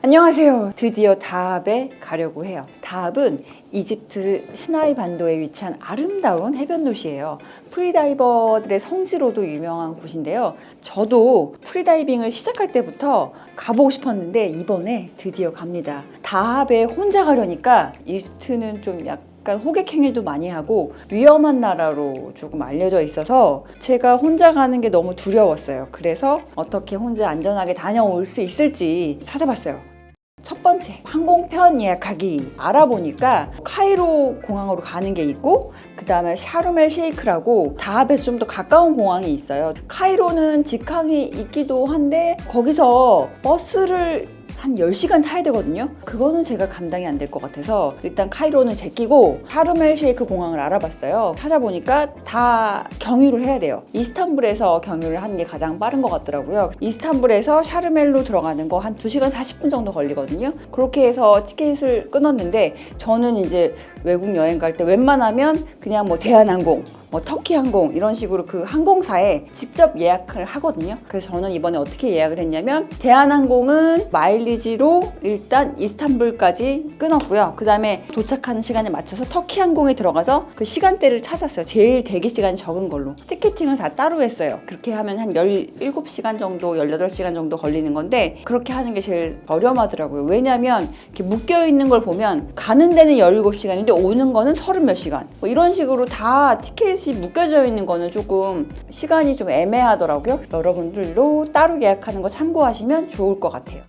안녕하세요. 드디어 다합에 가려고 해요. 다합은 이집트 시나이 반도에 위치한 아름다운 해변 도시예요. 프리다이버들의 성지로도 유명한 곳인데요. 저도 프리다이빙을 시작할 때부터 가보고 싶었는데 이번에 드디어 갑니다. 다합에 혼자 가려니까 이집트는 좀 약간 호객 행위도 많이 하고 위험한 나라로 조금 알려져 있어서 제가 혼자 가는 게 너무 두려웠어요. 그래서 어떻게 혼자 안전하게 다녀올 수 있을지 찾아봤어요. 첫 번째, 항공편 예약하기. 알아보니까 카이로 공항으로 가는 게 있고 그 다음에 샤르멜 셰이크라고 다합에서 좀 더 가까운 공항이 있어요. 카이로는 직항이 있기도 한데 거기서 버스를 한 10시간 타야 되거든요. 그거는 제가 감당이 안 될 것 같아서 일단 카이로는 제끼고 샤르멜 셰이크 공항을 알아봤어요. 찾아보니까 다 경유를 해야 돼요. 이스탄불에서 경유를 하는 게 가장 빠른 것 같더라고요. 이스탄불에서 샤르멜로 들어가는 거 한 2시간 40분 정도 걸리거든요. 그렇게 해서 티켓을 끊었는데 저는 이제 외국 여행 갈 때 웬만하면 그냥 뭐 대한항공, 뭐 터키항공 이런 식으로 그 항공사에 직접 예약을 하거든요. 그래서 저는 이번에 어떻게 예약을 했냐면 대한항공은 마일리지로 일단 이스탄불까지 끊었고요. 그 다음에 도착하는 시간에 맞춰서 터키항공에 들어가서 그 시간대를 찾았어요. 제일 대기 시간이 적은 걸로. 티켓팅은 다 따로 했어요. 그렇게 하면 한 17시간 정도, 18시간 정도 걸리는 건데 그렇게 하는 게 제일 저렴하더라고요. 왜냐면 이렇게 묶여있는 걸 보면 가는 데는 17시간인데 오는 거는 30몇 시간. 뭐 이런 식으로 다 티켓이 묶여져 있는 거는 조금 시간이 좀 애매하더라고요. 여러분들도 따로 예약하는 거 참고하시면 좋을 것 같아요.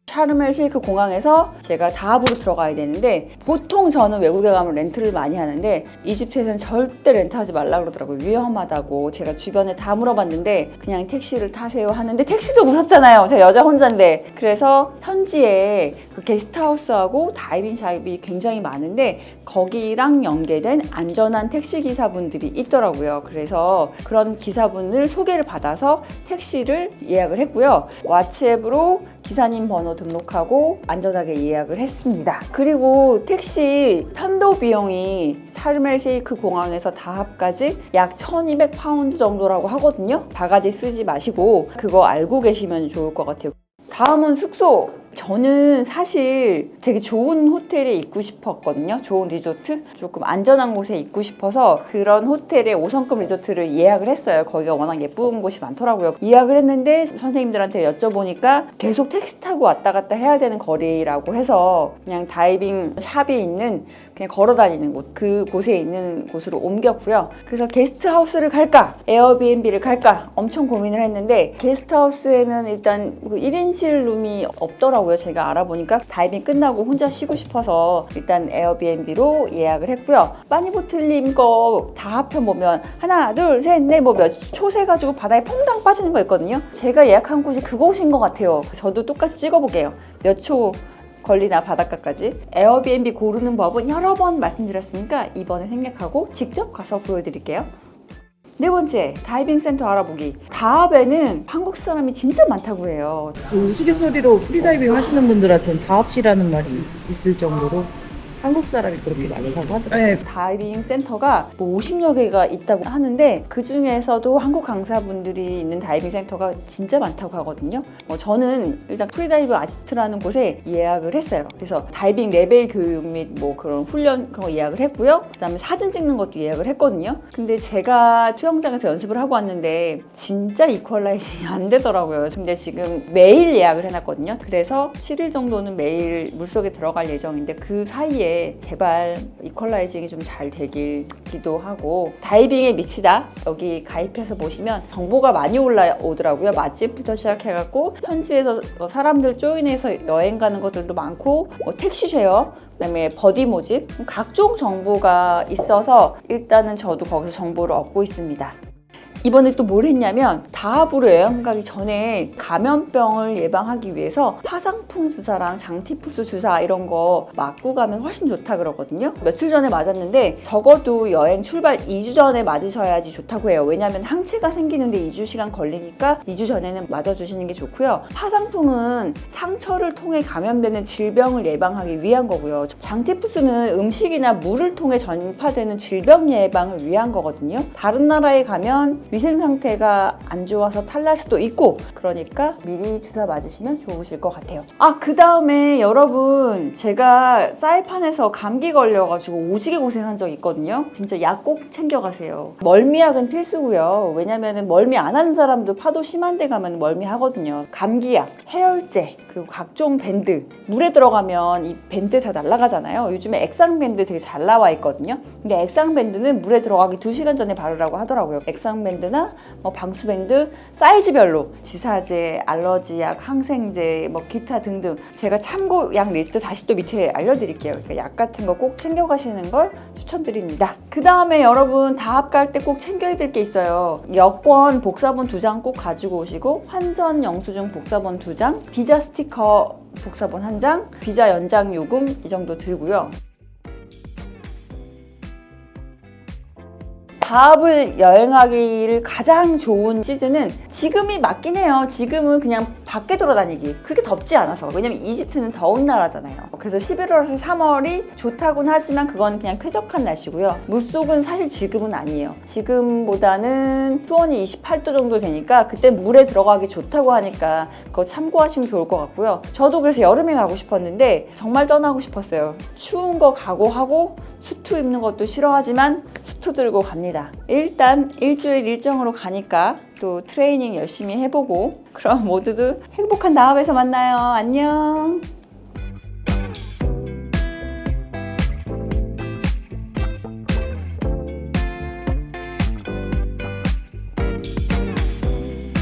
샤르멜 셰이크 공항에서 제가 다합으로 들어가야 되는데 보통 저는 외국에 가면 렌트를 많이 하는데 이집트에서는 절대 렌트하지 말라 그러더라고요. 위험하다고. 제가 주변에 다 물어봤는데 그냥 택시를 타세요 하는데 택시도 무섭잖아요. 제가 여자 혼자인데. 그래서 현지에 그 게스트하우스하고 다이빙 샵이 굉장히 많은데 거기랑 연계된 안전한 택시 기사분들이 있더라고요. 그래서 그런 기사분을 소개를 받아서 택시를 예약을 했고요. 왓츠앱으로 기사님 번호 등록하고 안전하게 예약을 했습니다. 그리고 택시 편도 비용이 샤르멜 셰이크 공항에서 다합까지 약 1200파운드 정도라고 하거든요. 바가지 쓰지 마시고 그거 알고 계시면 좋을 것 같아요. 다음은 숙소. 저는 사실 되게 좋은 호텔에 있고 싶었거든요. 좋은 리조트? 조금 안전한 곳에 있고 싶어서 그런 호텔에 5성급 리조트를 예약을 했어요. 거기가 워낙 예쁜 곳이 많더라고요. 예약을 했는데 선생님들한테 여쭤보니까 계속 택시 타고 왔다 갔다 해야 되는 거리라고 해서 그냥 다이빙 샵이 있는 그냥 걸어 다니는 곳, 그곳에 있는 곳으로 옮겼고요. 그래서 게스트하우스를 갈까? 에어비앤비를 갈까? 엄청 고민을 했는데 게스트하우스에는 일단 1인실 룸이 없더라고요. 제가 알아보니까 다이빙 끝나고 혼자 쉬고 싶어서 일단 에어비앤비로 예약을 했고요. 빠니보틀님 거 다합편 보면 하나, 둘, 셋, 넷 뭐 몇 초 세가지고 바다에 퐁당 빠지는 거 있거든요. 제가 예약한 곳이 그곳인 것 같아요. 저도 똑같이 찍어볼게요. 몇 초 걸리나 바닷가까지. 에어비앤비 고르는 법은 여러 번 말씀드렸으니까 이번에 생략하고 직접 가서 보여드릴게요. 네 번째, 다이빙 센터 알아보기. 다합에는 한국 사람이 진짜 많다고 해요. 우스갯소리로 프리다이빙 하시는 분들한테는 다합시라는 말이 있을 정도로 한국 사람이 그렇게 많다고 하더라고요. 네, 다이빙 센터가 뭐 50여 개가 있다고 하는데 그 중에서도 한국 강사분들이 있는 다이빙 센터가 진짜 많다고 하거든요. 저는 일단 프리다이브 아시스트라는 곳에 예약을 했어요. 그래서 다이빙 레벨 교육 및 뭐 그런 훈련 그런 거 예약을 했고요. 그다음에 사진 찍는 것도 예약을 했거든요. 근데 제가 수영장에서 연습을 하고 왔는데 진짜 이퀄라이징이 안 되더라고요. 근데 지금 매일 예약을 해놨거든요. 그래서 7일 정도는 매일 물속에 들어갈 예정인데 그 사이에 제발 이퀄라이징이 좀 잘 되기도 하고 다이빙에 미치다 여기 가입해서 보시면 정보가 많이 올라오더라고요. 맛집부터 시작해갖고 현지에서 사람들 조인해서 여행 가는 것들도 많고 뭐 택시 쉐어 그다음에 버디 모집 각종 정보가 있어서 일단은 저도 거기서 정보를 얻고 있습니다. 이번에 또 뭘 했냐면 다합으로 여행 가기 전에 감염병을 예방하기 위해서 화상풍 주사랑 장티푸스 주사 이런 거 맞고 가면 훨씬 좋다 그러거든요. 며칠 전에 맞았는데 적어도 여행 출발 2주 전에 맞으셔야지 좋다고 해요. 왜냐면 항체가 생기는데 2주 시간 걸리니까 2주 전에는 맞아주시는 게 좋고요. 화상풍은 상처를 통해 감염되는 질병을 예방하기 위한 거고요. 장티푸스는 음식이나 물을 통해 전파되는 질병 예방을 위한 거거든요. 다른 나라에 가면 위생 상태가 안 좋아서 탈날 수도 있고, 그러니까 미리 주사 맞으시면 좋으실 것 같아요. 그 다음에 여러분, 제가 사이판에서 감기 걸려가지고 오지게 고생한 적 있거든요. 진짜 약 꼭 챙겨가세요. 멀미약은 필수고요. 왜냐면은 멀미 안 하는 사람도 파도 심한 데 가면 멀미하거든요. 감기약, 해열제, 그리고 각종 밴드. 물에 들어가면 이 밴드 다 날아가잖아요. 요즘에 액상 밴드 되게 잘 나와 있거든요. 근데 액상 밴드는 물에 들어가기 2시간 전에 바르라고 하더라고요. 액상 밴드나 방수 밴드 사이즈별로 지사제, 알러지약, 항생제, 기타 등등 제가 참고약 리스트 다시 또 밑에 알려드릴게요. 그러니까 약 같은 거 꼭 챙겨가시는 걸 추천드립니다. 그 다음에 여러분 다합 갈 때 꼭 챙겨야 될 게 있어요. 여권 복사본 2장 꼭 가지고 오시고, 환전 영수증 복사본 2장, 비자 스티커 복사본 1장, 비자 연장 요금 이 정도 들고요. 다합을 여행하기를 가장 좋은 시즌은 지금이 맞긴 해요. 지금은 그냥 밖에 돌아다니기. 그렇게 덥지 않아서. 왜냐면 이집트는 더운 나라잖아요. 그래서 11월에서 3월이 좋다곤 하지만 그건 그냥 쾌적한 날씨고요. 물속은 사실 지금은 아니에요. 지금보다는 수온이 28도 정도 되니까 그때 물에 들어가기 좋다고 하니까 그거 참고하시면 좋을 것 같고요. 저도 그래서 여름에 가고 싶었는데 정말 떠나고 싶었어요. 추운 거 각오하고 수트 입는 것도 싫어하지만 수트 들고 갑니다. 일단 일주일 일정으로 가니까 또 트레이닝 열심히 해보고, 그럼 모두들 행복한 다음에서 만나요. 안녕.